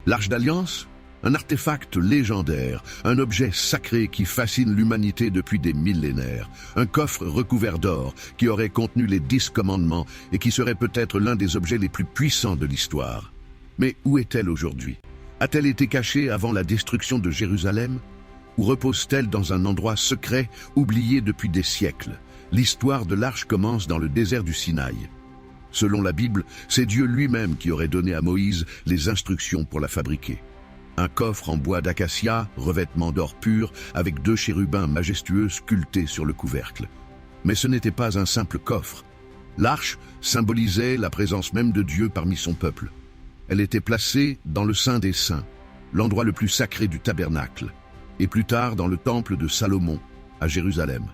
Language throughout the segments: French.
L'Arche d'Alliance? Un artefact légendaire, un objet sacré qui fascine l'humanité depuis des millénaires, un coffre recouvert d'or qui aurait contenu les 10 commandements et qui serait peut-être l'un des objets les plus puissants de l'histoire. Mais où est-elle aujourd'hui? A-t-elle été cachée avant la destruction de Jérusalem? Ou repose-t-elle dans un endroit secret, oublié depuis des siècles? L'histoire de l'arche commence dans le désert du Sinaï. Selon la Bible, c'est Dieu lui-même qui aurait donné à Moïse les instructions pour la fabriquer. Un coffre en bois d'acacia, revêtement d'or pur, avec 2 chérubins majestueux sculptés sur le couvercle. Mais ce n'était pas un simple coffre. L'arche symbolisait la présence même de Dieu parmi son peuple. Elle était placée dans le Saint des Saints, l'endroit le plus sacré du tabernacle, et plus tard dans le temple de Salomon, à Jérusalem.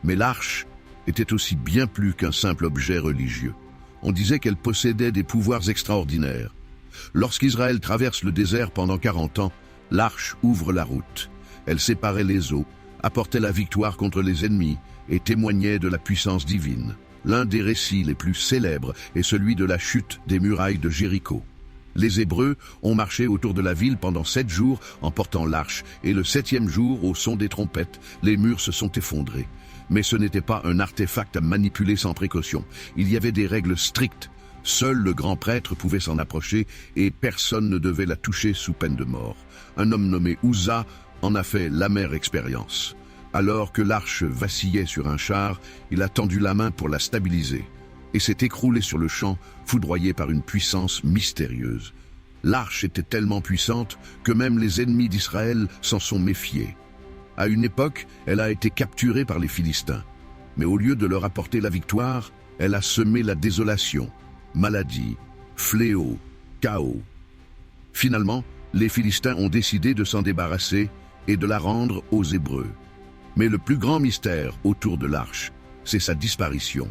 Mais l'arche était aussi bien plus qu'un simple objet religieux. On disait qu'elle possédait des pouvoirs extraordinaires. Lorsqu'Israël traverse le désert pendant 40 ans, l'arche ouvre la route. Elle séparait les eaux, apportait la victoire contre les ennemis et témoignait de la puissance divine. L'un des récits les plus célèbres est celui de la chute des murailles de Jéricho. Les Hébreux ont marché autour de la ville pendant 7 jours en portant l'arche, et le 7e jour, au son des trompettes, les murs se sont effondrés. Mais ce n'était pas un artefact à manipuler sans précaution. Il y avait des règles strictes. Seul le grand prêtre pouvait s'en approcher et personne ne devait la toucher sous peine de mort. Un homme nommé Uza en a fait l'amère expérience. Alors que l'arche vacillait sur un char, il a tendu la main pour la stabiliser et s'est écroulé sur le champ, foudroyé par une puissance mystérieuse. L'arche était tellement puissante que même les ennemis d'Israël s'en sont méfiés. À une époque, elle a été capturée par les Philistins. Mais au lieu de leur apporter la victoire, elle a semé la désolation. Maladie, fléau, chaos. Finalement, les Philistins ont décidé de s'en débarrasser et de la rendre aux Hébreux. Mais le plus grand mystère autour de l'arche, c'est sa disparition.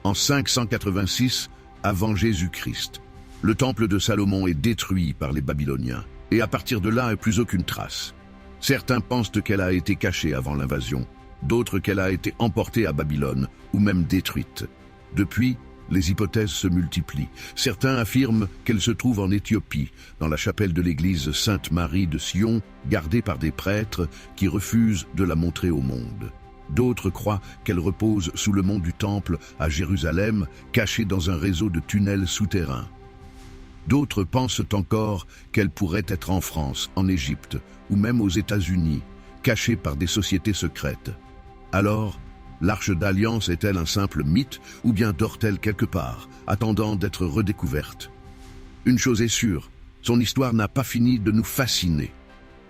En 586, avant Jésus-Christ, le temple de Salomon est détruit par les Babyloniens, et à partir de là, plus aucune trace. Certains pensent qu'elle a été cachée avant l'invasion, d'autres qu'elle a été emportée à Babylone, ou même détruite. Depuis, les hypothèses se multiplient. Certains affirment qu'elle se trouve en Éthiopie, dans la chapelle de l'église Sainte-Marie de Sion, gardée par des prêtres qui refusent de la montrer au monde. D'autres croient qu'elle repose sous le mont du Temple à Jérusalem, cachée dans un réseau de tunnels souterrains. D'autres pensent encore qu'elle pourrait être en France, en Égypte, ou même aux États-Unis, cachée par des sociétés secrètes. Alors, l'Arche d'Alliance est-elle un simple mythe ou bien dort-elle quelque part, attendant d'être redécouverte? Une chose est sûre, son histoire n'a pas fini de nous fasciner.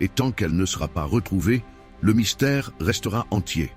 Et tant qu'elle ne sera pas retrouvée, le mystère restera entier.